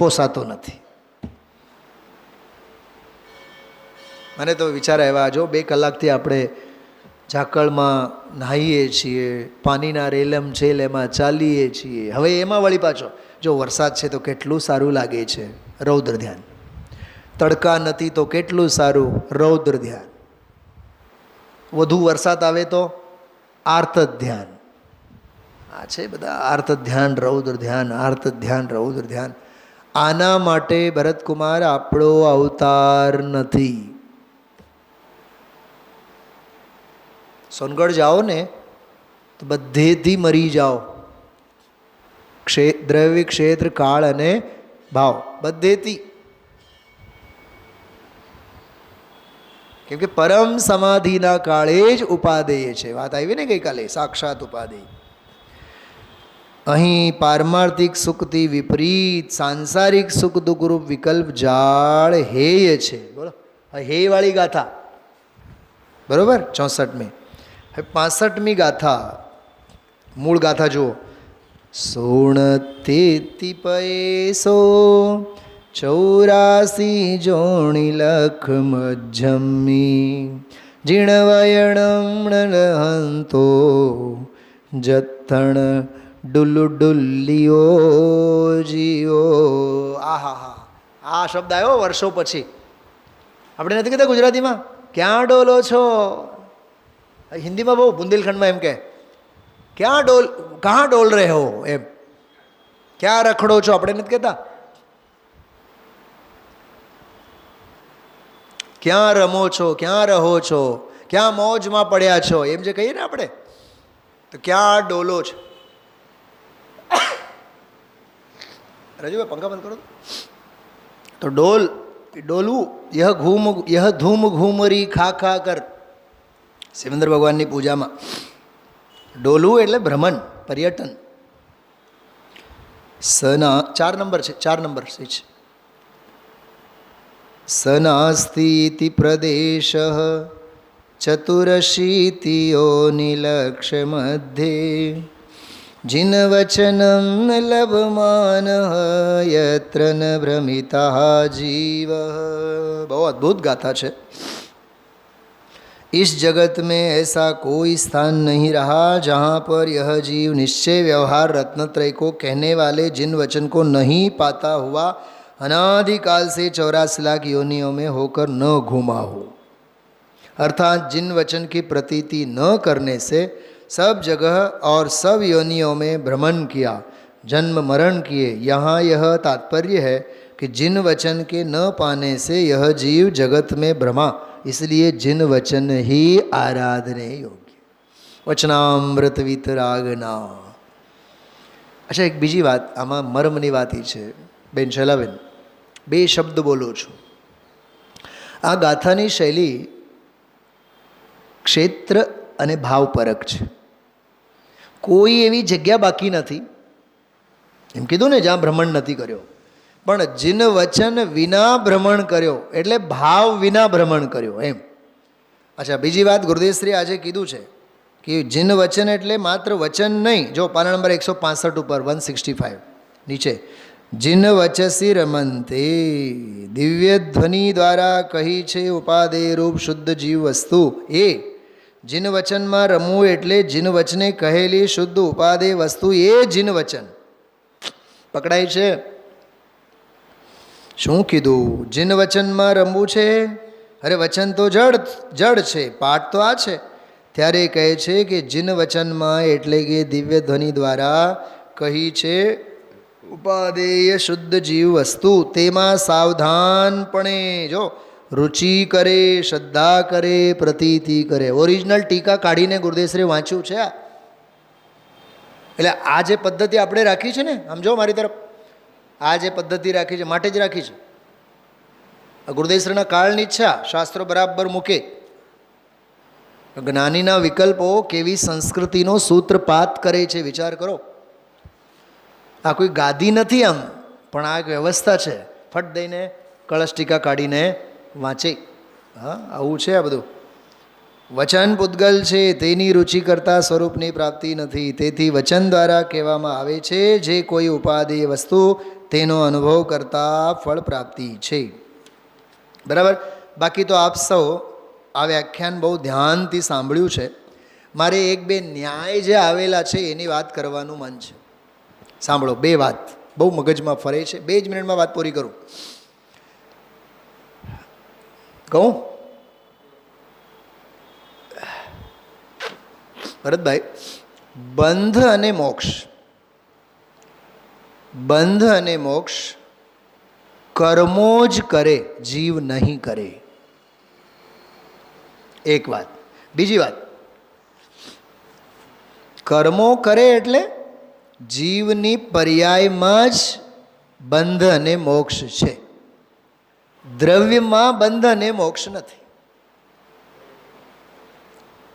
પોસાતો નથી. મને તો વિચાર આવ્યા, જો 2 કલાકથી આપણે ઝાકળમાં નાહીએ છીએ, પાણીના રેલમ છેલ એમાં ચાલીએ છીએ. હવે એમાં વળી પાછો જો વરસાદ છે તો કેટલું સારું લાગે છે, રૌદ્ર ધ્યાન. તડકા નથી તો કેટલું સારું, રૌદ્ર ધ્યાન. વધુ વરસાદ આવે તો આર્ત ધ્યાન. આ છે બધા આર્ત ધ્યાન, રૌદ્ર ધ્યાન, આર્ત ધ્યાન, રૌદ્ર ધ્યાન. આના માટે ભરતકુમાર આપણો અવતાર નથી. સોનગઢ જાઓ ને તો બધેથી મરી જાઓ, દ્રવ્ય, ક્ષેત્ર, કાળ અને ભાવ બધેથી. કેમ કે પરમ સમાધિના કાળે જ ઉપાદેય છે. વાત આવી ને ગઈકાલે, સાક્ષાત ઉપાદેય. અહીં પારમાર્થિક સુખથી વિપરીત સાંસારિક સુખ દુઃખરૂપ વિકલ્પ જાળ હેય છે. બોલો, હેય વાળી ગાથા બરોબર. 64મી. હવે 65મી ગાથા, મૂળ ગાથા જુઓ. સોણતેતી પયેસો 84 જોણી લખ મજ્જમ્મી જીણવયણમણહંતો જથણ ડુલ્લુ ડુલ્લિયો જીઓ. આહા હા, આ શબ્દ આવ્યો વર્ષો પછી. આપણે નથી કહેતા ગુજરાતીમાં ક્યાં ડોલો છો, હિન્દીમાં બહુ બુંદેલખંડમાં એમ કે ક્યાં કહા ડોલ રહે હો, એમ ક્યાં રખડો છો. આપણે નથી કહેતા ક્યાં રમો છો, ક્યાં રહો છો, ક્યાં મોજમાં પડ્યા છો, એમ જે કહીએ ને આપણે, તો ક્યાં ડોલો છો. રજુભાઈ પંખા બંધ કરો તો ડોલવું. યહ ધૂમ ઘૂમરી ખા ખા કર. સિમંદર ભગવાનની પૂજામાં ડોલવું એટલે ભ્રમણ, પર્યટન. સના 4 નંબર છે, 4 નંબર છે. સનાસ્તિ પ્રદેશ ચતુરશીતિયોનિલક્ષ મધ્યે જિનવચનમ ન લભમાન યત્ર ન ભ્રમિતા જીવ. બહુ અદ્ભુત ગાથા છે. इस जगत में ऐसा कोई स्थान नहीं रहा जहाँ पर यह जीव निश्चय व्यवहार रत्नत्रय को कहने वाले जिन वचन को नहीं पाता हुआ अनादिकाल से 84 लाख योनियों में होकर न घूमा हो. अर्थात जिन वचन की प्रतीति न करने से सब जगह और सब योनियों में भ्रमण किया, जन्म मरण किए. यहाँ यह तात्पर्य है कि जिन वचन के न पाने से यह जीव जगत में भ्रमा, इसलिए जिन वचन ही आराधने योग्य. वचनामृत वितरागना. अच्छा, एक બીજી વાત આમાં મર્મની વાત એ છે બેન શૈલાબેન, 2 શબ્દ બોલું છું. આ ગાથાની શૈલી ક્ષેત્ર અને ભાવ પરક છે. કોઈ એવી જગ્યા બાકી નથી, એમ કીધું ને જ્યાં ભ્રમણ નથી કર્યો, પણ જીન વચન વિના ભ્રમણ કર્યો એટલે ભાવ વિના ભ્રમણ કર્યો એમ. અચ્છા, બીજી વાત ગુરુદેવશ્રી આજે કીધું છે કે જીન વચન એટલે માત્ર વચન નહીં. જો પાના નંબર 165 ઉપર 165 નીચે, જીન વચસી રમંતે દિવ્ય ધ્વનિ દ્વારા કહી છે ઉપાદેય રૂપ શુદ્ધ જીવ વસ્તુ. એ જીન વચનમાં રમવું એટલે જીન વચને કહેલી શુદ્ધ ઉપાદેય વસ્તુ, એ જીન વચન પકડાય છે. શું કીધું? જીન વચનમાં રમવું છે. અરે વચન તો જડ છે, પાઠ તો આ છે. ત્યારે કહે છે કે જીન વચનમાં એટલે કે દિવ્ય ધ્વનિ દ્વારા કહી છે ઉપાદેય શુદ્ધ જીવ વસ્તુ, તેમાં સાવધાનપણે જો રુચિ કરે, શ્રદ્ધા કરે, પ્રતીતિ કરે. ઓરિજિનલ ટીકા કાઢીને ગુરુદેવશ્રી વાંચ્યું છે. એટલે આ જે પદ્ધતિ આપણે રાખી છે ને, આમ જો મારી તરફ, આ જે પદ્ધતિ રાખી છે માટે જ રાખી છે. ગુરુદેવશ્રીના કાળની ઈચ્છા શાસ્ત્રો બરાબર મૂકે. જ્ઞાનીના વિકલ્પો કેવી સંસ્કૃતિનો સૂત્રપાત કરે છે, વિચાર કરો. આ કોઈ ગાદી નથી આમ, પણ આ એક વ્યવસ્થા છે. ફટ દઈને કળશ ટીકા કાઢીને વાંચે. હા, આવું છે આ બધું. વચન પૂતગલ છે, તેની રુચિ કરતા સ્વરૂપની પ્રાપ્તિ નથી. તેથી વચન દ્વારા કહેવામાં આવે છે જે કોઈ ઉપાદેય વસ્તુ તેનો અનુભવ કરતા ફળ પ્રાપ્તિ છે. બરાબર. બાકી તો આપ સૌ આ વ્યાખ્યાન બહુ ધ્યાનથી સાંભળ્યું છે. મારે 1-2 ન્યાય જે આવેલા છે એની વાત કરવાનું મન છે. સાંભળો, 2 વાત બહુ મગજમાં ફરે છે. 2 જ મિનિટમાં વાત પૂરી કરું. કહું ભરતભાઈ, બંધ અને મોક્ષ, બંધ અને મોક્ષ કર્મો જ કરે, જીવ નહીં કરે. એક વાત. બીજી વાત, કર્મો કરે એટલે જીવની પર્યાયમાં જ બંધ અને મોક્ષ છે. દ્રવ્યમાં બંધ અને મોક્ષ નથી.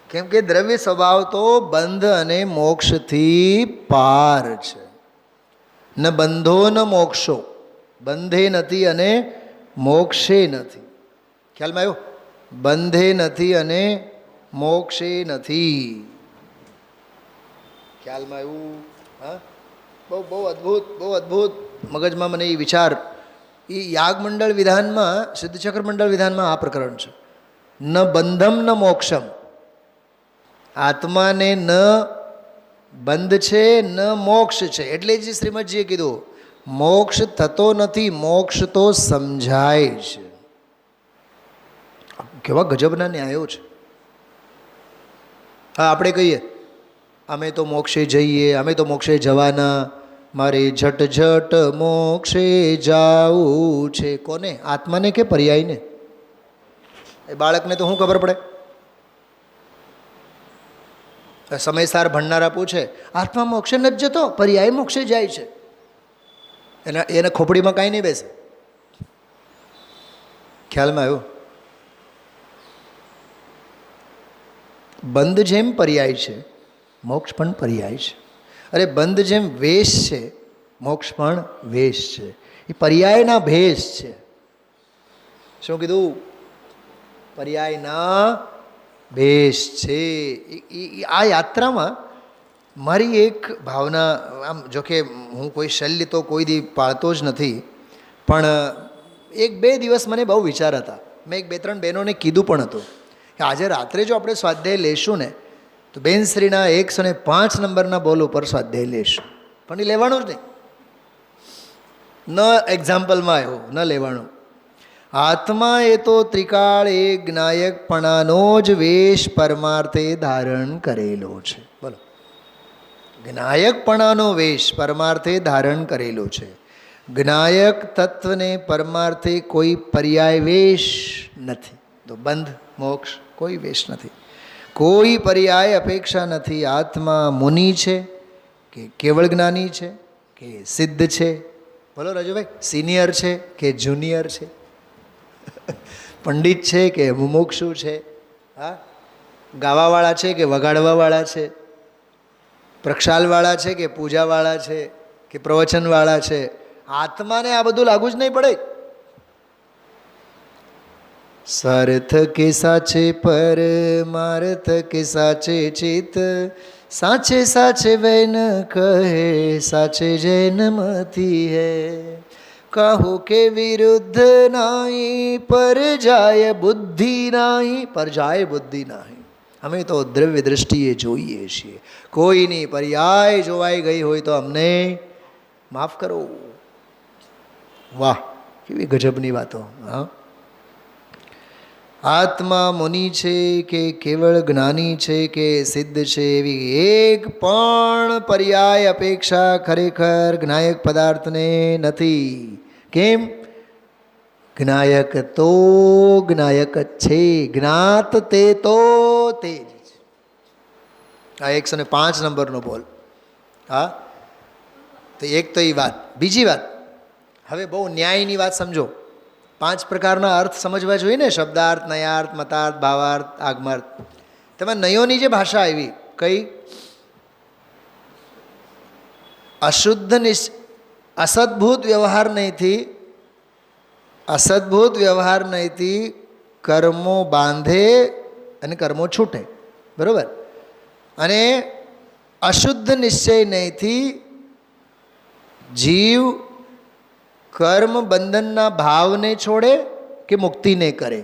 કેમ કે દ્રવ્ય સ્વભાવ તો બંધ અને મોક્ષથી પાર છે. ન બંધો ન મોક્ષો, બંધે નથી અને મોક્ષે નથી. ખ્યાલમાં આવ્યો? બંધે નથી અને મોક્ષે નથી. ખ્યાલમાં આવ્યું? હા, બહુ અદ્ભુત, બહુ અદ્ભુત. મગજમાં મને એ વિચાર, એ યાગમંડળ વિધાનમાં, સિદ્ધચક્ર મંડળ વિધાનમાં આ પ્રકરણ છે. ન બંધમ ન મોક્ષમ. આત્માને ન બંધ છે ન મોક્ષ છે. એટલે જ શ્રીમદજીએ કીધું મોક્ષ થતો નથી, મોક્ષ તો સમજાય છે. કેવા ગજબના ન્યાયો છે. હા, આપણે કહીએ અમે તો મોક્ષે જઈએ, અમે તો મોક્ષે જવાના, મારે ઝટ ઝટ મોક્ષે જાવું છે. કોને? આત્માને કે પર્યાયને? એ બાળકને તો શું ખબર પડે? સમયસાર ભણનારા પૂછે આત્મા મોક્ષે નથી જતો, પર્યાય મોક્ષે જાય છે. એને ખોપડીમાં કાંઈ નહીં બેસે. ખ્યાલમાં આવ્યું? બંધ જેમ પર્યાય છે, મોક્ષ પણ પર્યાય છે. અરે બંધ જેમ વેશ છે, મોક્ષ પણ વેશ છે. એ પર્યાયના ભેષ છે. શું કીધું? પર્યાયના ભેષ છે. આ યાત્રામાં મારી એક ભાવના, આમ જોકે હું કોઈ શલ્ય તો કોઈ દી પાળતો જ નથી, પણ એક બે દિવસ મને બહુ વિચાર હતા. મેં એક બે ત્રણ બહેનોને કીધું પણ હતું કે આજે રાત્રે જો આપણે સ્વાધ્યાય લેશું ને તો બેનશ્રીના 105 નંબરના બોલ ઉપર સ્વાધ્યાય લેશું. પણ એ લેવાનું જ નહીં. ન એક્ઝામ્પલમાં આવ્યો, ન લેવાનું. આત્મા એ તો ત્રિકાળ એક જ્ઞાયકપણાનો જ વેશ પરમાર્થે ધારણ કરેલો છે. બોલો, જ્ઞાયકપણાનો વેશ પરમાર્થે ધારણ કરેલો છે. જ્ઞાયક તત્વને પરમાર્થે કોઈ પર્યાય વેશ નથી. તો બંધ મોક્ષ કોઈ વેશ નથી, કોઈ પર્યાય અપેક્ષા નથી. આત્મા મુનિ છે કે કેવળ જ્ઞાની છે કે સિદ્ધ છે? બોલો રાજુભાઈ, સિનિયર છે કે જુનિયર છે? પંડિત છે કે મુમુક્ષુ છે? હા, ગાવાવાળા છે કે વગાડવાવાળા છે? પ્રક્ષાલવાળા છે કે પૂજાવાળા છે કે પ્રવચનવાળા છે? આત્માને આ બધું લાગુ જ નહીં પડે. સાર્થ કે સાચે પરમાર્થ કે સાચે ચિત, સાચે સાચે વૈન કહે, સાચે જૈન મતી હૈ. કહો કે વિરુદ્ધ નાહી, પર જાય બુદ્ધિ નાહી, પર જાય બુદ્ધિ નાહી. અમે તો દ્રવ્ય દ્રષ્ટિએ જોઈએ છીએ, કોઈની પર્યાય જોવાઈ ગઈ હોય તો અમને માફ કરો. વાહ, કેવી ગજબની વાતો. હા, આત્મા મુનિ છે કે કેવળ જ્ઞાની છે કે સિદ્ધ છે, એવી એક પણ પર્યાય અપેક્ષા ખરેખર જ્ઞાયક પદાર્થને નથી. કેમ? જ્ઞાયક તો જ્ઞાયક જ છે, જ્ઞાત તે તો તે જ છે. આ 105 નંબરનો બોલ. હા, તો એક તો એ વાત. બીજી વાત, હવે બહુ ન્યાયની વાત સમજો. 5 પ્રકારના અર્થ સમજવા જોઈએ ને, શબ્દાર્થ, નયાર્થ, મતાર્થ, ભાવાર્થ, આગમાર્થ. તમે નયોની જે ભાષા આવી કઈ? અશુદ્ધ અસદભૂત વ્યવહાર નહીંથી, અસદભૂત વ્યવહાર નહીંથી કર્મો બાંધે અને કર્મો છૂટે. બરાબર? અને અશુદ્ધ નિશ્ચય નહીંથી જીવ કર્મ બંધનના ભાવને છોડે કે મુક્તિને કરે.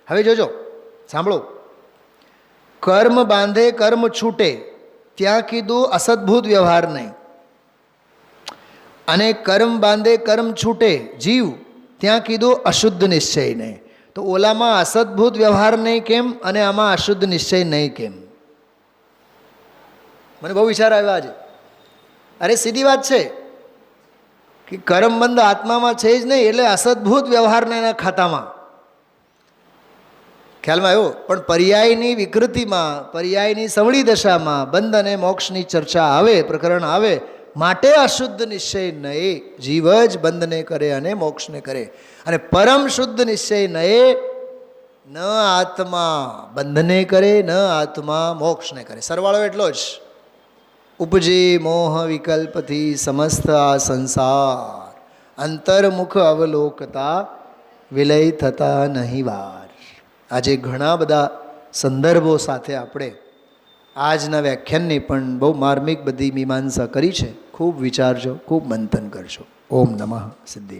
હવે જોજો, સાંભળો. કર્મ બાંધે કર્મ છૂટે, ત્યાં કીધું અસદભૂત વ્યવહાર નહીં. અને કર્મ બાંધે કર્મ છૂટે જીવ, ત્યાં કીધું અશુદ્ધ નિશ્ચય નહીં. તો ઓલામાં અસદભૂત વ્યવહાર નહીં કેમ અને આમાં અશુદ્ધ નિશ્ચય નહીં કેમ? મને બહુ વિચાર આવ્યો આજે. અરે સીધી વાત છે કે કર્મબંધ આત્મામાં છે જ નહીં, એટલે અસદભૂત વ્યવહારના એના ખાતામાં. ખ્યાલમાં આવ્યો? પણ પર્યાયની વિકૃતિમાં, પર્યાયની સવળી દશામાં બંધ અને મોક્ષની ચર્ચા આવે, પ્રકરણ આવે, માટે અશુદ્ધ નિશ્ચય નયે, જીવ જ બંધને કરે અને મોક્ષને કરે. અને પરમ શુદ્ધ નિશ્ચય નયે, ન આત્મા બંધને કરે, ન આત્મા મોક્ષને કરે. સરવાળો એટલો જ. ઉપજે મોહ વિકલ્પથી સમસ્ત આ સંસાર, અંતર્મુખ અવલોકતા વિલય થતા નહીં વાર. આજે ઘણા બધા સંદર્ભો સાથે આપણે આજના વ્યાખ્યાનની પણ બહુ માર્મિક બધી મીમાંસા કરી છે. ખૂબ વિચારજો, ખૂબ મંથન કરજો. ઓમ નમઃ સિદ્ધિ.